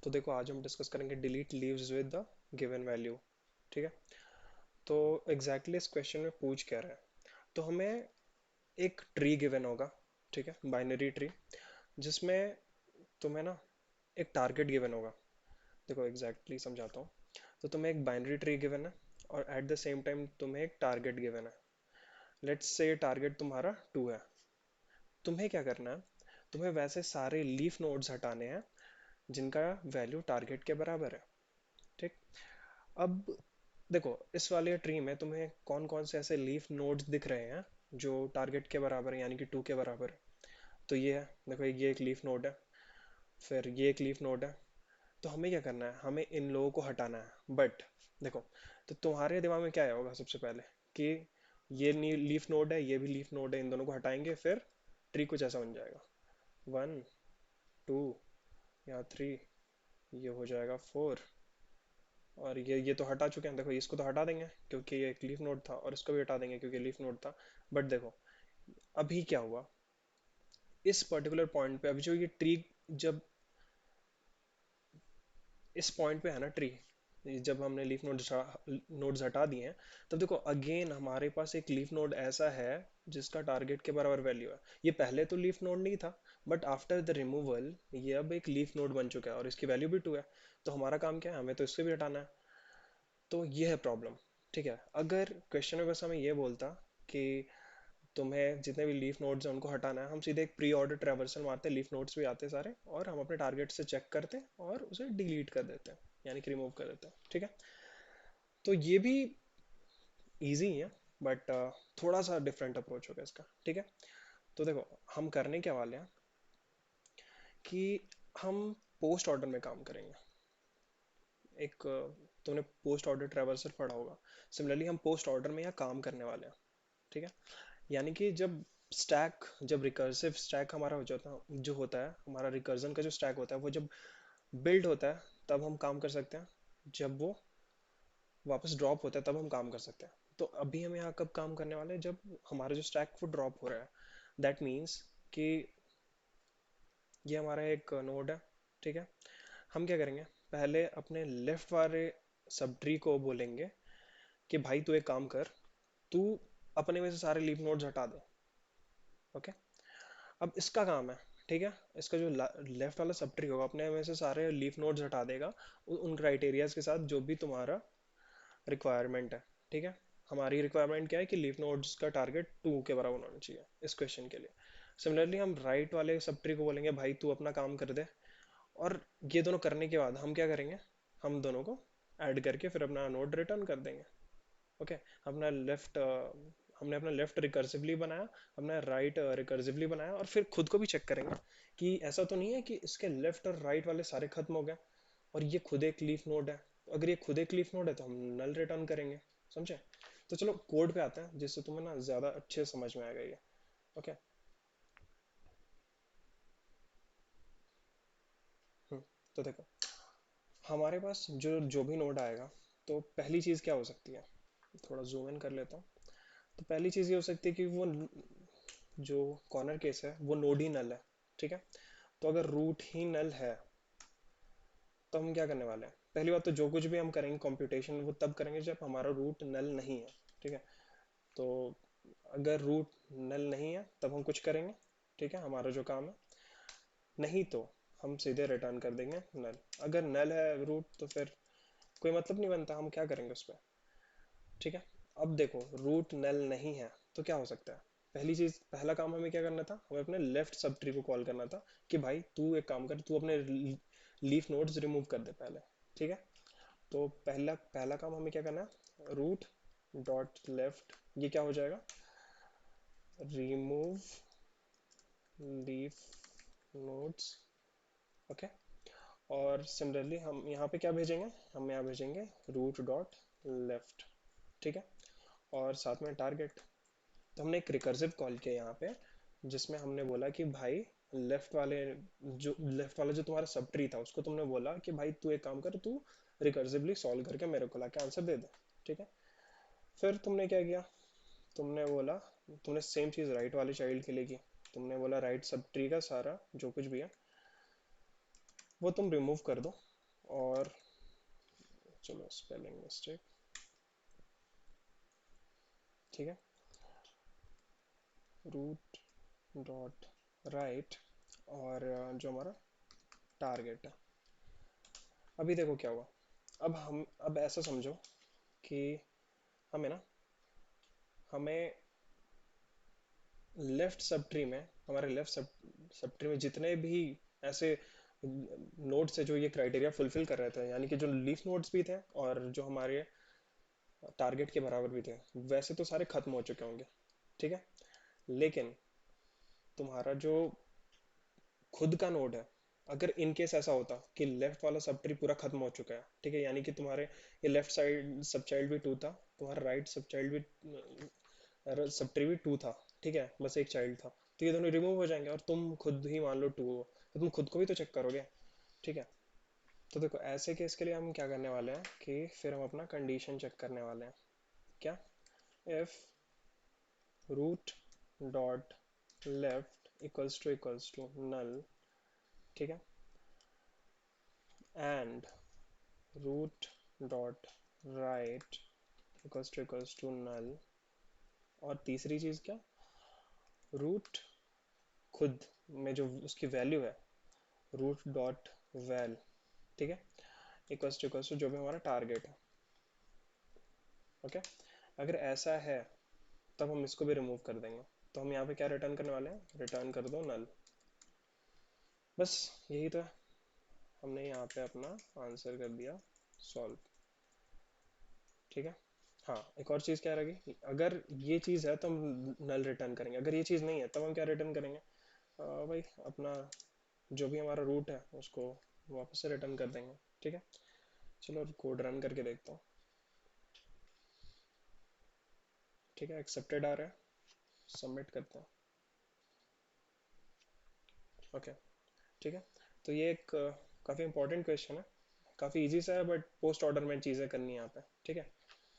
तो देखो आज हम डिस्कस करेंगे delete leaves with the given value. ठीक है। तो एग्जैक्टली इस क्वेश्चन में पूछ क्या रहा है, तो हमें एक ट्री गिवन होगा। ठीक है, बाइनरी ट्री, जिसमें तुम्हें ना एक टारगेट गिवन होगा। देखो एग्जैक्टली समझाता हूँ। तो तुम्हें एक बाइनरी ट्री गिवन है और एट द सेम टाइम तुम्हें एक टारगेट गिवन है। लेट्स से टारगेट तुम्हारा 2 है। तुम्हें क्या करना है, तुम्हें वैसे सारे लीफ नोड्स हटाने हैं जिनका वैल्यू टारगेट के बराबर है। ठीक। अब देखो इस वाले ट्री में तुम्हें कौन कौन से ऐसे लीफ नोड्स दिख रहे हैं जो टारगेट के बराबर है, यानी कि 2 के बराबर है। तो ये है, देखो ये एक लीफ नोड है, फिर ये एक लीफ नोड है। तो हमें क्या करना है, हमें इन लोगों को हटाना है। बट देखो, तो तुम्हारे दिमाग में क्या आया होगा सबसे पहले कि ये लीफ नोड है, ये भी लीफ नोड है, इन दोनों को हटाएंगे फिर ट्री कुछ ऐसा बन जाएगा। 1 2 या 3, ये हो जाएगा 4। और ये तो हटा चुके हैं, देखो इसको तो हटा देंगे क्योंकि ये एक लीफ नोड था, और इसको भी हटा देंगे क्योंकि लीफ नोड था। बट देखो अभी क्या हुआ, इस पर्टिकुलर पॉइंट पे अभी जो ये ट्री, जब इस पॉइंट पे है ना ट्री, जब हमने लीफ नोड्स हटा दिए हैं, तब देखो अगेन हमारे पास एक लीफ नोड ऐसा है जिसका टारगेट के बराबर वैल्यू है। ये पहले तो लीफ नोड नहीं था, बट आफ्टर द रिमूवल ये अब एक लीफ नोड बन चुका है और इसकी वैल्यू भी 2 है। तो हमारा काम क्या है, हमें तो इससे भी हटाना है। तो ये है प्रॉब्लम। ठीक है, अगर क्वेश्चन में बस हमें ये बोलता कि तुम्हें जितने भी लीफ नोड्स हैं उनको हटाना है, हम सीधे एक प्री ऑर्डर ट्रैवर्सल मारते, लीफ नोड्स भी आते सारे, और हम अपने टारगेट से चेक करते और उसे डिलीट कर देते हैं, यानी कि रिमूव कर देते हैं। ठीक है। तो ये भी इजी ही है, बट थोड़ा सा डिफरेंट अप्रोच होगा इसका। ठीक है। तो देखो हम करने क्या वाले हैं कि हम पोस्ट ऑर्डर में काम करेंगे। एक तुमने पोस्ट ऑर्डर ट्रैवर्सल पढ़ा होगा, सिमिलरली हम पोस्ट ऑर्डर में यहाँ काम करने वाले हैं। ठीक है। यानी कि जब रिकर्सिव स्टैक हमारा हो जाता है, जो होता है हमारा रिकर्जन का जो स्टैक होता है, वो जब बिल्ड होता है तब हम काम कर सकते हैं, जब वो वापस ड्रॉप होता है तब हम काम कर सकते हैं। तो अभी हम यहाँ कब काम करने वाले हैं, जब हमारा जो स्टैक वो ड्रॉप हो रहा है। दैट मीन्स कि ये हमारा एक नोड है। ठीक है। हम क्या करेंगे, पहले अपने लेफ्ट वाले सब ट्री को बोलेंगे कि भाई तू एक काम कर, तू अपने में से सारे लीफ नोड्स हटा दे। ओके। अब इसका काम है, ठीक है, इसका जो लेफ्ट वाला सब ट्री होगा अपने में से सारे लीफ नोड्स हटा देगा उन क्राइटेरियाज के साथ जो भी तुम्हारा रिक्वायरमेंट है। ठीक है। हमारी रिक्वायरमेंट क्या है कि लीफ नोड्स का टारगेट 2 के बराबर होना चाहिए इस क्वेश्चन के लिए। सिमिलरली हम राइट वाले सब ट्री को बोलेंगे भाई तू अपना काम कर दे। और ये दोनों करने के बाद हम क्या करेंगे, हम दोनों को ऐड करके फिर अपना नोड रिटर्न कर देंगे। ओके। अपना लेफ्ट हमने अपना लेफ्ट रिकर्सिवली बनाया, अपना राइट रिकर्सिवली बनाया, और फिर खुद को भी चेक करेंगे कि ऐसा तो नहीं है कि इसके लेफ्ट और राइट वाले सारे खत्म हो गए और ये खुद एक लीफ नोड है। तो अगर ये खुद एक लीफ नोड है तो हम नल रिटर्न करेंगे। समझे। तो चलो कोड पे आते हैं जिससे तुम्हें ना ज्यादा अच्छे समझ में आएगा ये। ओके। तो देखो हमारे पास जो जो भी नोड आएगा, तो पहली चीज क्या हो सकती है, थोड़ा जूम इन कर लेता हूँ। तो पहली चीज ये हो सकती है कि वो जो कॉर्नर केस है वो नोड ही नल है। ठीक है। तो अगर रूट ही नल है तो हम क्या करने वाले हैं, पहली बात तो जो कुछ भी हम करेंगे कंप्यूटेशन वो तब करेंगे जब हमारा रूट नल नहीं है। ठीक है। तो अगर रूट नल नहीं है तब हम कुछ करेंगे। ठीक है, हमारा जो काम है, नहीं तो हम सीधे रिटर्न कर देंगे नल। अगर नल है रूट तो फिर कोई मतलब नहीं बनता, हम क्या करेंगे उस पर। ठीक है। अब देखो रूट नल नहीं है तो क्या हो सकता है, पहली चीज पहला काम हमें क्या करना था, हमें अपने लेफ्ट सब ट्री को कॉल करना था कि भाई तू एक काम कर, तू अपने लीफ नोड्स रिमूव कर दे पहले। ठीक है। तो पहला पहला काम हमें क्या करना है, रूट डॉट लेफ्ट, ये क्या हो जाएगा, रिमूव लीफ नोड्स। ओके। और सिमिलरली हम यहाँ पे क्या भेजेंगे, हम यहाँ भेजेंगे रूट डॉट लेफ्ट। ठीक है। और साथ में टारगेट। तो हमने एक रिकर्सिव कॉल किया यहाँ पे, जिसमें हमने बोला कि भाई लेफ्ट वाला जो तुम्हारा सब ट्री था उसको तुमने बोला कि भाई तू एक काम कर, तू रिकर्सिवली सॉल्व करके मेरे को लाके आंसर दे दे। ठीक है। फिर तुमने क्या किया, तुमने बोला, तुमने सेम चीज राइट वाले चाइल्ड के लिए की। तुमने बोला राइट सब ट्री का सारा जो कुछ भी है वो तुम रिमूव कर दो। और चलो स्पेलिंग मिस्टेक, ठीक है, रूट डॉट राइट, और जो हमारा टारगेट है। अभी देखो क्या हुआ। अब ऐसा समझो कि हमें ना, हमें लेफ्ट सब ट्री में, हमारे लेफ्ट सब ट्री में जितने भी ऐसे नोड्स है जो ये क्राइटेरिया फुलफिल कर रहे थे, यानी कि जो लीफ नोड्स भी थे और जो हमारे टारगेट के बराबर भी थे, वैसे तो सारे खत्म हो चुके होंगे, ठीक है। लेकिन तुम्हारा जो खुद का नोड है, अगर इन केस ऐसा होता कि लेफ्ट वाला सब ट्री पूरा खत्म हो चुका है, ठीक है, यानी कि तुम्हारे ये लेफ्ट साइड सब चाइल्ड भी टू था, तुम्हारा राइट सब चाइल्ड भी, सब ट्री भी टू था, ठीक है, बस एक चाइल्ड था, तो ये दोनों रिमूव हो जाएंगे और तुम खुद ही मान लो टू हो, तो तुम खुद को भी तो चेक करोगे, ठीक है। तो देखो ऐसे केस के लिए हम क्या करने वाले हैं कि फिर हम अपना कंडीशन चेक करने वाले हैं। क्या? If root dot left equals to null, ठीक है, and root dot right equals to null, और तीसरी चीज क्या, रूट खुद में जो उसकी वैल्यू है, रूट डॉट वैल, ठीक है, इक्वल्स टू जो भी हमारा टारगेट है, ओके। अगर ऐसा है तब हम इसको भी रिमूव कर देंगे। तो हम यहाँ पे क्या रिटर्न करने वाले हैं, रिटर्न कर दो नल। बस यही तो है, हमने यहाँ पे अपना आंसर कर दिया सॉल्व, ठीक है। हाँ, एक और चीज़ क्या रहेगी, अगर ये चीज़ है तो हम नल रिटर्न करेंगे, अगर ये चीज़ नहीं है तब हम क्या रिटर्न करेंगे, भाई अपना जो भी हमारा रूट है उसको वापस से रिटर्न कर देंगे, ठीक है। चलो कोड रन करके देखता हूँ, ठीक है, एक्सेप्टेड आ रहा है, सबमिट करते हैं, ओके, ठीक है। तो ये एक काफ़ी इंपॉर्टेंट क्वेश्चन है, काफ़ी इजी सा है, बट पोस्ट ऑर्डर में चीज़ें करनी है यहाँ पे, ठीक है।